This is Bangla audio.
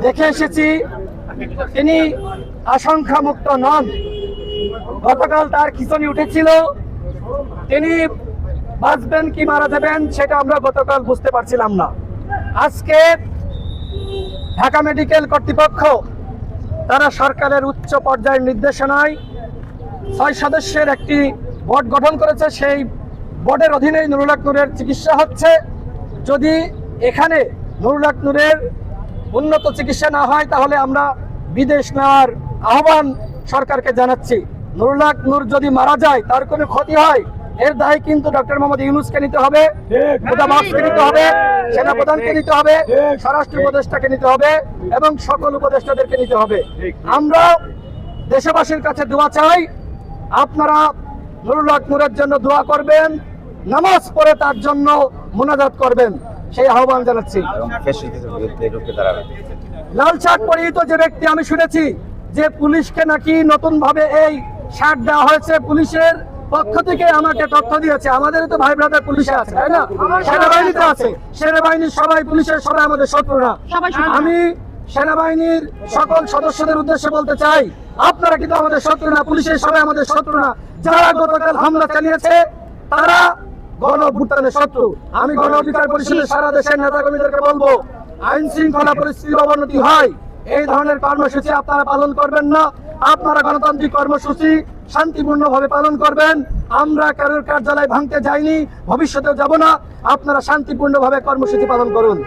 দেখে এসেছি তিনি আশঙ্কা মুক্ত নন। গতকাল তার খিঁচুনি উঠেছিল, তিনি বাঁচবেন কি মারা যাবেন সেটা আমরা গতকাল বুঝতে পারছিলাম না। আজকে ঢাকা মেডিকেল কর্তৃপক্ষ তারা সরকারের উচ্চ পর্যায়ের নির্দেশনায় 6 সদস্যের একটি বোর্ড গঠন করেছে। সেই বোর্ডের অধীনেই নুরুল হক নূরের চিকিৎসা হচ্ছে। যদি এখানে নুরুল হক নূরের উন্নত চিকিৎসা না হয় তাহলে আমরা বিদেশ নেওয়ার আহ্বান সরকারকে জানাচ্ছি। নুরুল হক নূর যদি মারা যায়, তার কোনো ক্ষতি হয়, এর দায় কিন্তু ডক্টর মোহাম্মদ ইউনূসকে নিতে হবে, মোদাবাসকে নিতে হবে, সেনাপ্রধানকে নিতে হবে, স্বরাষ্ট্র উপদেষ্টাকে নিতে হবে এবং সকল উপদেষ্টাদেরকে নিতে হবে। আমরা দেশবাসীর কাছে দোয়া চাই, আপনারা নুরুল হক নূরের জন্য দোয়া করবেন, নামাজ পড়ে তার জন্য মুনাজাত করবেন, সেই আহ্বান জানাচ্ছি। লাল শার্ট পরিহিত যে ব্যক্তি, আমি শুনেছি যে পুলিশকে নাকি নতুন ভাবে এই শার্ট দেওয়া হয়েছে, পুলিশের পক্ষ থেকে আমাকে তথ্য দিয়েছে। আমাদের তো ভাই ব্রাদার পুলিশে আছে, তাই না? সেনাবাহিনীতে আছে, সেনাবাহিনীর সবাই, পুলিশের সবাই আমাদের শত্রু না। আমি সেনাবাহিনীর সকল সদস্যদের উদ্দেশ্যে বলতে চাই, আপনারা কিন্তু আমাদের শত্রু না, পুলিশের সবাই আমাদের শত্রু না। যারা গতকাল হামলা চালিয়েছে তারা গণ অভ্যুত্থানের শত্রু। আমি গণ অধিকার পরিষদের সারা দেশের নেতাকর্মীদেরকে বলবো, আইন শৃঙ্খলা পরিস্থিতির অবনতি হয়, এই ধরনের কর্মসূচি আপনারা পালন করবেন না। আপনারা গণতান্ত্রিক কর্মসূচি শান্তিপূর্ণভাবে পালন করবেন। আমরা কারোর কার্যালয় ভাঙতে যাইনি, ভবিষ্যতেও যাব না। আপনারা শান্তিপূর্ণভাবে কর্মসূচি পালন করুন।